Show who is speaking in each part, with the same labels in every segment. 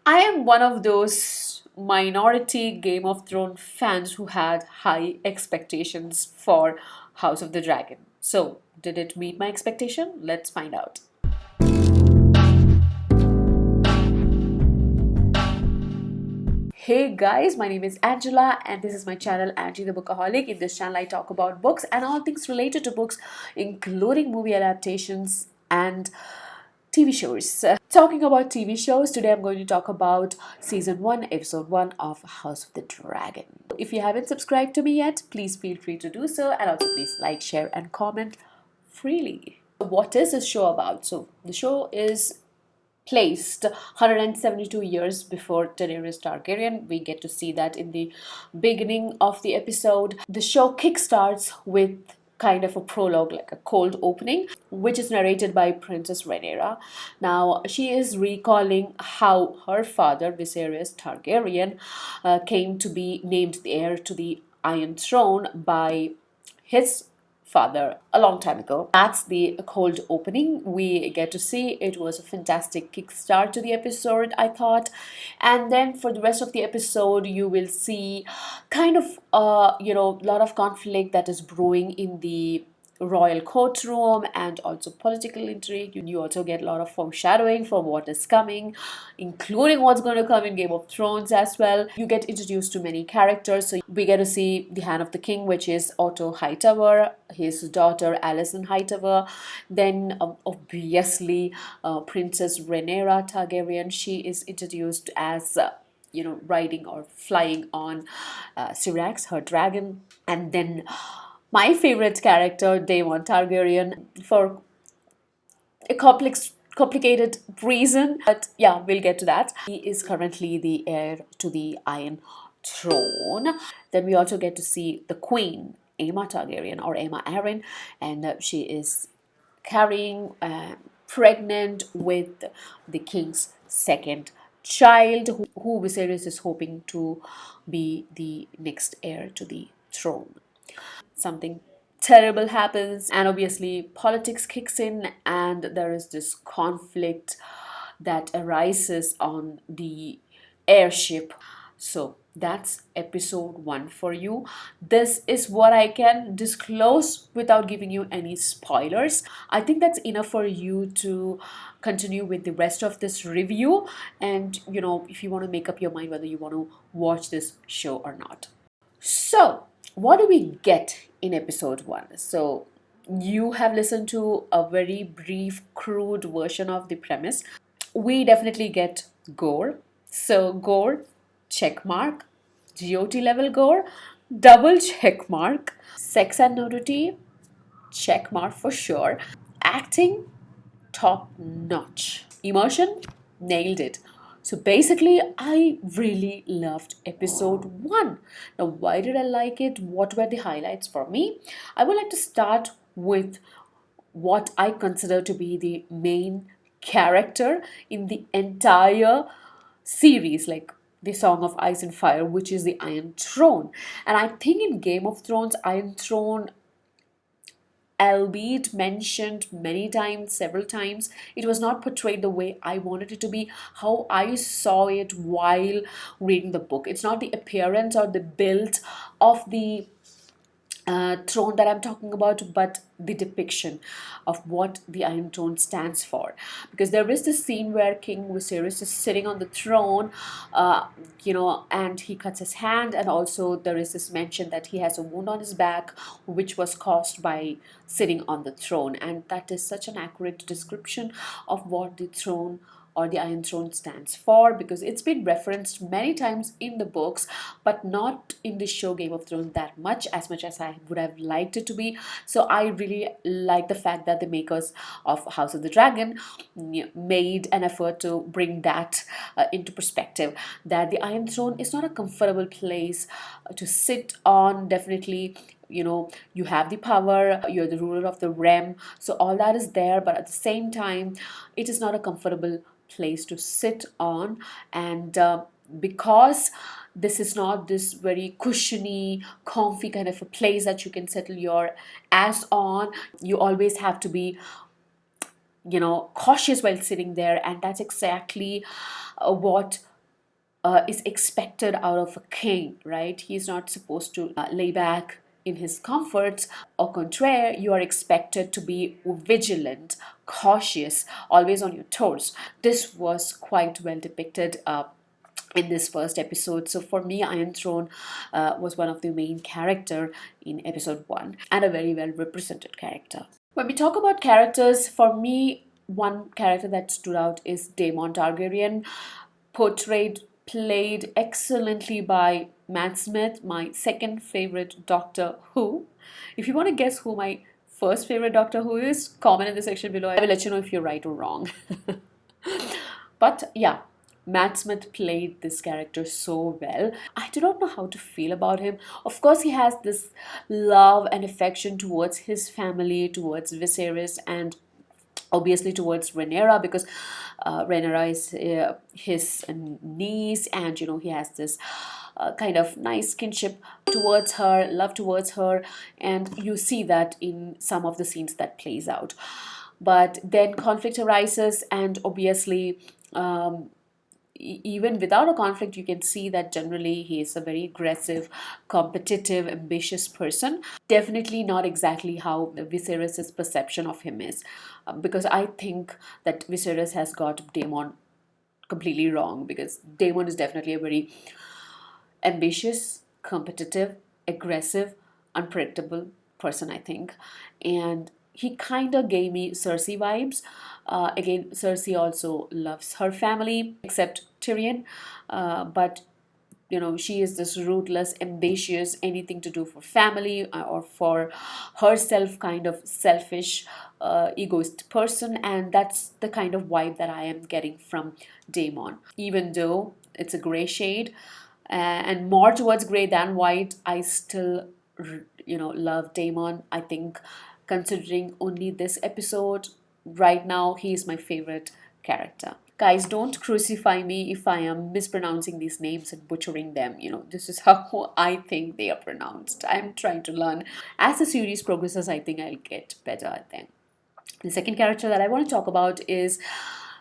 Speaker 1: I am one of those minority Game of Thrones fans who had high expectations for House of the Dragon. So, did it meet my expectation? Let's find out. Hey guys, my name is Angela and this is my channel Angie the Bookaholic. In this channel I talk about books and all things related to books, including movie adaptations and TV shows. Talking about TV shows, today I'm going to talk about season 1, episode 1 of House of the Dragon. If you haven't subscribed to me yet, please feel free to do so, and also please like, share and comment freely. What is this show about? So the show is placed 172 years before Daenerys Targaryen. We get to see that in the beginning of the episode. The show kickstarts with kind of a prologue, like a cold opening, which is narrated by Princess Renera. Now, she is recalling how her father, Viserys Targaryen, came to be named the heir to the Iron Throne by his father a long time ago. That's the cold opening we get to see. It was a fantastic kickstart to the episode, I thought. And then for the rest of the episode, you will see kind of lot of conflict that is brewing in the royal courtroom and also political intrigue. You also get a lot of foreshadowing for what is coming, including what's going to come in Game of Thrones as well. You get introduced to many characters. So we get to see the Hand of the King, which is Otto Hightower, his daughter Alison Heiter, then obviously Princess Renera Targaryen. She is introduced as riding or flying on Syrax, her dragon. And then my favorite character, Daemon Targaryen, for a complicated reason. But yeah, we'll get to that. He is currently the heir to the Iron Throne. Then we also get to see the Queen, Aemma Targaryen or Aemma Arryn, and she is carrying, pregnant with the king's second child, who Viserys is hoping to be the next heir to the throne. Something terrible happens, and obviously politics kicks in, and there is this conflict that arises on the airship. So that's episode 1 for you. This is what I can disclose without giving you any spoilers. I think that's enough for you to continue with the rest of this review, and if you want to make up your mind whether you want to watch this show or not. So what do we get in episode 1? So you have listened to a very brief, crude version of the premise. We definitely get gore. So gore, check mark. GOT level gore, double check mark. Sex and nudity, check mark for sure. Acting, top notch. Emotion, nailed it. So basically, I really loved episode 1. Now, why did I like it? What were the highlights for me? I would like to start with what I consider to be the main character in the entire series, like the Song of Ice and Fire, which is the Iron Throne. And I think in Game of Thrones, Iron Throne, albeit mentioned many times, several times, it was not portrayed the way I wanted it to be, how I saw it while reading the book. It's not the appearance or the build of the throne that I'm talking about, but the depiction of what the Iron Throne stands for. Because there is this scene where King Viserys is sitting on the throne, and he cuts his hand, and also there is this mention that he has a wound on his back, which was caused by sitting on the throne, and that is such an accurate description of what the throne or the Iron Throne stands for, because it's been referenced many times in the books, but not in the show Game of Thrones that much as I would have liked it to be. So I really like the fact that the makers of House of the Dragon made an effort to bring that into perspective, that the Iron Throne is not a comfortable place to sit on. Definitely, you have the power, you're the ruler of the realm, so all that is there, but at the same time, it is not a comfortable place to sit on. And because this is not this very cushiony, comfy kind of a place that you can settle your ass on, you always have to be cautious while sitting there. And that's exactly what is expected out of a king, right? He's not supposed to lay back in his comforts. Au contraire, you are expected to be vigilant, cautious, always on your toes. This was quite well depicted in this first episode. So for me, Iron Throne was one of the main character in episode 1 and a very well represented character. When we talk about characters, for me, one character that stood out is Daemon Targaryen, played excellently by Matt Smith, my second favorite Doctor Who. If you want to guess who my first favorite Doctor Who is, comment in the section below. I will let you know if you're right or wrong. But yeah, Matt Smith played this character so well. I do not know how to feel about him. Of course, he has this love and affection towards his family, towards Viserys, and obviously towards Renera, because Renera is his niece, and he has this kind of nice kinship towards her, love towards her, and you see that in some of the scenes that plays out. But then conflict arises, and obviously even without a conflict, you can see that generally he is a very aggressive, competitive, ambitious person. Definitely not exactly how Viserys' perception of him is, because I think that Viserys has got Daemon completely wrong, because Daemon is definitely a very ambitious, competitive, aggressive, unpredictable person, I think. And he kind of gave me Cersei vibes. Again, Cersei also loves her family, except Tyrion. But she is this ruthless, ambitious, anything to do for family or for herself, kind of selfish, egoist person. And that's the kind of vibe that I am getting from Daemon. Even though it's a gray shade, and more towards gray than white, I still love Daemon. I think, considering only this episode, right now he is my favorite character. Guys, don't crucify me if I am mispronouncing these names and butchering them. This is how I think they are pronounced. I'm trying to learn. As the series progresses, I think I'll get better at them. The second character that I want to talk about is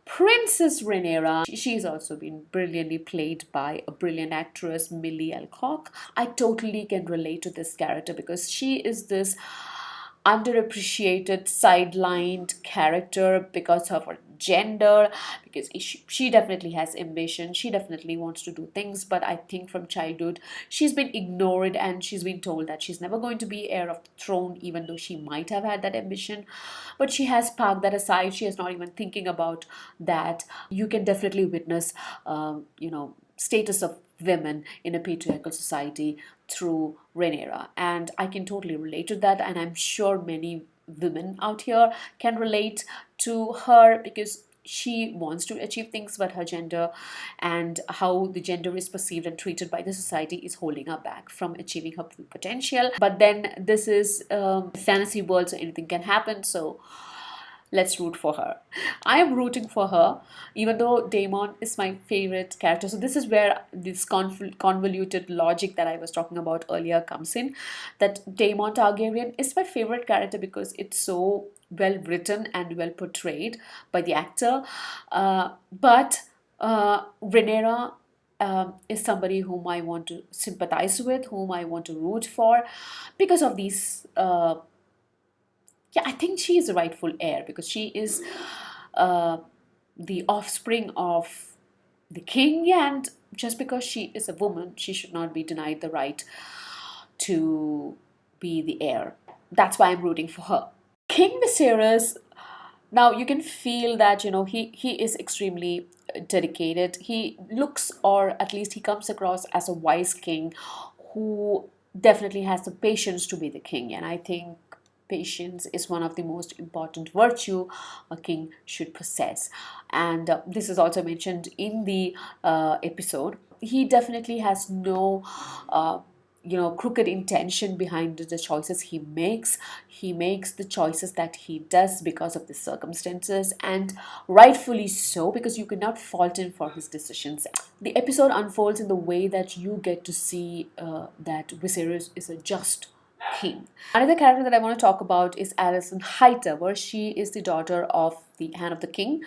Speaker 1: Princess Renera. She's also been brilliantly played by a brilliant actress, Millie Alcock. I totally can relate to this character because she is this underappreciated, sidelined character because of her gender, because she definitely has ambition, she definitely wants to do things, but I think from childhood she's been ignored and she's been told that she's never going to be heir of the throne, even though she might have had that ambition. But she has parked that aside. She is not even thinking about that. You can definitely witness status of women in a patriarchal society through Renera, and I can totally relate to that, and I'm sure many women out here can relate to her, because she wants to achieve things, but her gender and how the gender is perceived and treated by the society is holding her back from achieving her full potential. But then this is a fantasy world, so anything can happen, so let's root for her. I am rooting for her, even though Daemon is my favorite character. So this is where this convoluted logic that I was talking about earlier comes in. That Daemon Targaryen is my favorite character because it's so well written and well portrayed by the actor. But Renera is somebody whom I want to sympathize with, whom I want to root for, because of these I think she is the rightful heir, because she is the offspring of the king, and just because she is a woman, she should not be denied the right to be the heir. That's why I'm rooting for her. King Viserys, now you can feel that he is extremely dedicated. He looks, or at least he comes across as a wise king who definitely has the patience to be the king, and I think patience is one of the most important virtue a king should possess, and this is also mentioned in the episode. He definitely has no crooked intention behind the choices he makes. He makes the choices that he does because of the circumstances, and rightfully so, because you cannot fault him for his decisions. The episode unfolds in the way that you get to see that Viserys is a just king. Another character that I want to talk about is Alison Heiter, where she is the daughter of the Hand of the King,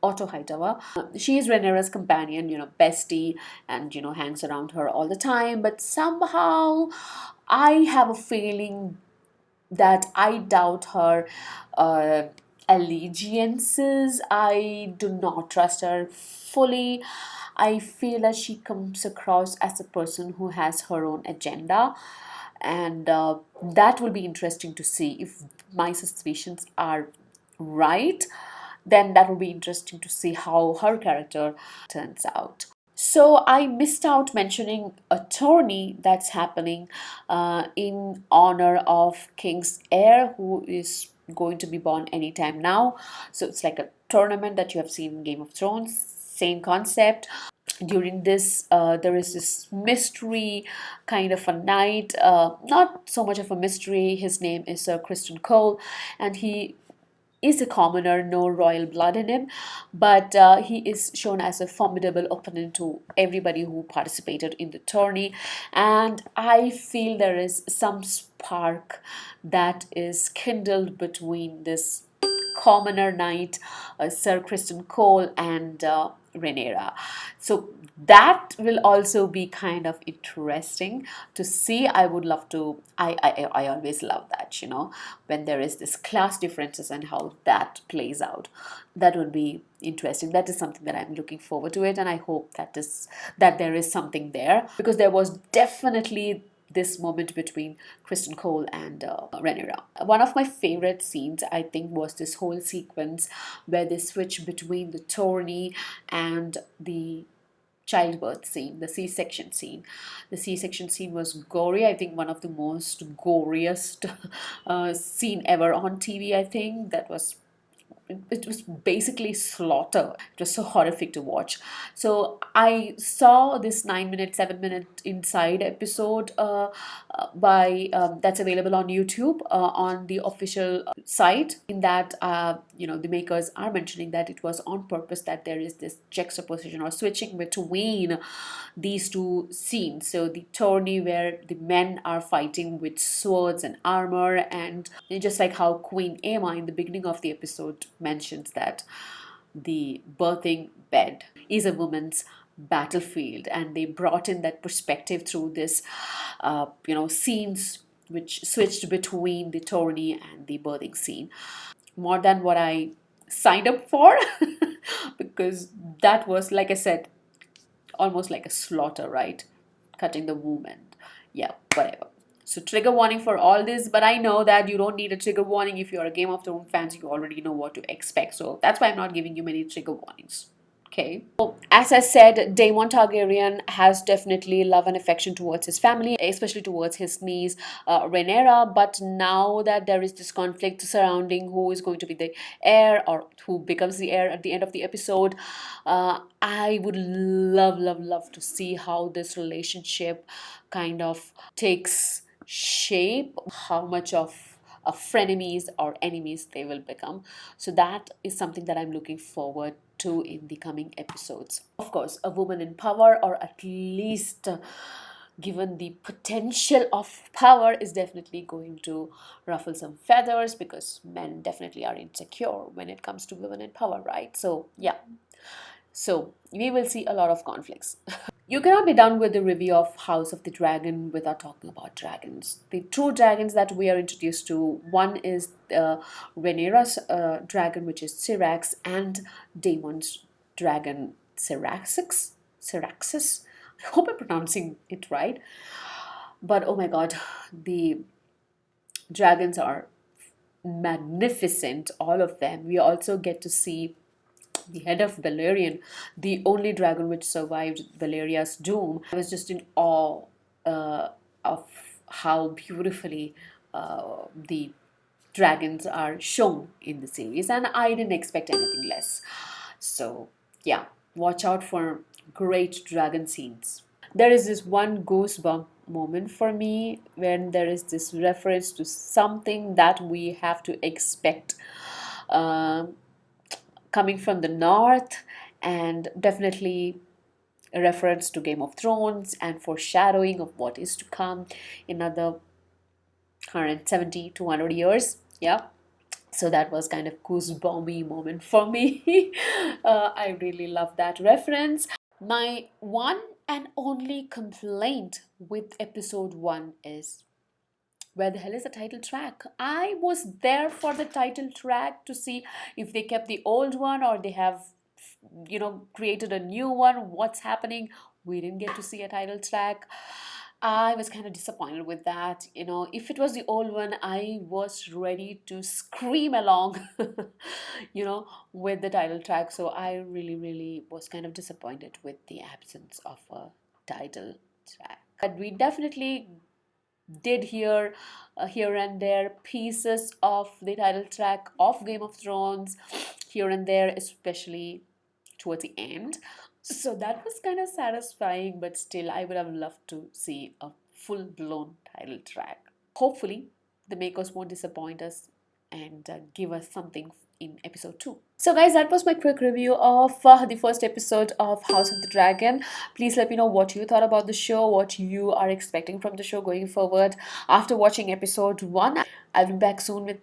Speaker 1: Otto Hightower. She is Renera's companion, bestie, and hangs around her all the time. But somehow, I have a feeling that I doubt her allegiances. I do not trust her fully. I feel that she comes across as a person who has her own agenda, and that will be interesting to see if my suspicions are right. Then that will be interesting to see how her character turns out. So I missed out mentioning a tourney that's happening in honor of King's heir, who is going to be born anytime now. So it's like a tournament that you have seen in Game of Thrones. Same concept. During this, there is this mystery kind of a night. Not so much of a mystery. His name is Sir Kristen Cole, and he is a commoner, no royal blood in him, but he is shown as a formidable opponent to everybody who participated in the tourney. And I feel there is some spark that is kindled between this commoner knight, Sir Kristen Cole, and Renera. So that will also be kind of interesting to see. I would love to. I always love that, when there is this class differences and how that plays out. That would be interesting. That is something that I'm looking forward to it, and I hope that there is something there, because there was definitely this moment between Kristen Cole and Renera. One of my favorite scenes, I think, was this whole sequence where they switch between the tourney and the childbirth scene, the C-section scene. The C-section scene was gory. I think one of the most goriest scene ever on TV. I think that was, it was basically slaughter. It was so horrific to watch. So I saw this 9 minute, 7 minute inside episode by that's available on YouTube on the official site. In that, the makers are mentioning that it was on purpose, that there is this juxtaposition or switching between these two scenes. So the tourney where the men are fighting with swords and armor, and just like how Queen Aemma in the beginning of the episode mentions that the birthing bed is a woman's battlefield, and they brought in that perspective through this scenes which switched between the tourney and the birthing scene. More than what I signed up for because that was, like I said, almost like a slaughter, right? Cutting the womb and yeah, whatever. So trigger warning for all this, but I know that you don't need a trigger warning. If you're a Game of Thrones fans, you already know what to expect. So that's why I'm not giving you many trigger warnings. Okay. So, as I said, Daemon Targaryen has definitely love and affection towards his family, especially towards his niece Renera. But now that there is this conflict surrounding who is going to be the heir or who becomes the heir at the end of the episode, I would love to see how this relationship kind of takes shape, how much of frenemies or enemies they will become. So that is something that I'm looking forward to in the coming episodes. Of course, a woman in power, or at least given the potential of power, is definitely going to ruffle some feathers, because men definitely are insecure when it comes to women in power, right? So yeah, so we will see a lot of conflicts. You cannot be done with the review of House of the Dragon without talking about dragons. The two dragons that we are introduced to, one is Renera's dragon, which is Syrax, and Daemon's dragon, Syraxis. Syraxis. I hope I'm pronouncing it right. But oh my god, the dragons are magnificent, all of them. We also get to see the head of Valerian, the only dragon which survived Valeria's doom. I was just in awe of how beautifully the dragons are shown in the series, and I didn't expect anything less. So yeah, watch out for great dragon scenes. There is this one goosebump moment for me when there is this reference to something that we have to expect coming from the north, and definitely a reference to Game of Thrones and foreshadowing of what is to come in another 170 200 years. Yeah, So that was kind of goosebummy moment for me. I really love that reference. My one and only complaint with episode 1 is, where the hell is the title track? I was there for the title track to see if they kept the old one or they have, created a new one. What's happening? We didn't get to see a title track. I was kind of disappointed with that. If it was the old one, I was ready to scream along, with the title track. So I really, really was kind of disappointed with the absence of a title track. But we definitely did hear here and there pieces of the title track of Game of Thrones here and there, especially towards the end. So that was kind of satisfying, but still, I would have loved to see a full blown title track. Hopefully, the makers won't disappoint us and give us something in episode 2. So, guys, that was my quick review of the first episode of House of the Dragon. Please let me know what you thought about the show, what you are expecting from the show going forward after watching episode 1. I'll be back soon with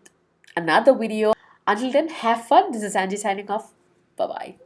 Speaker 1: another video. Until then, have fun. This is Angie signing off. Bye bye.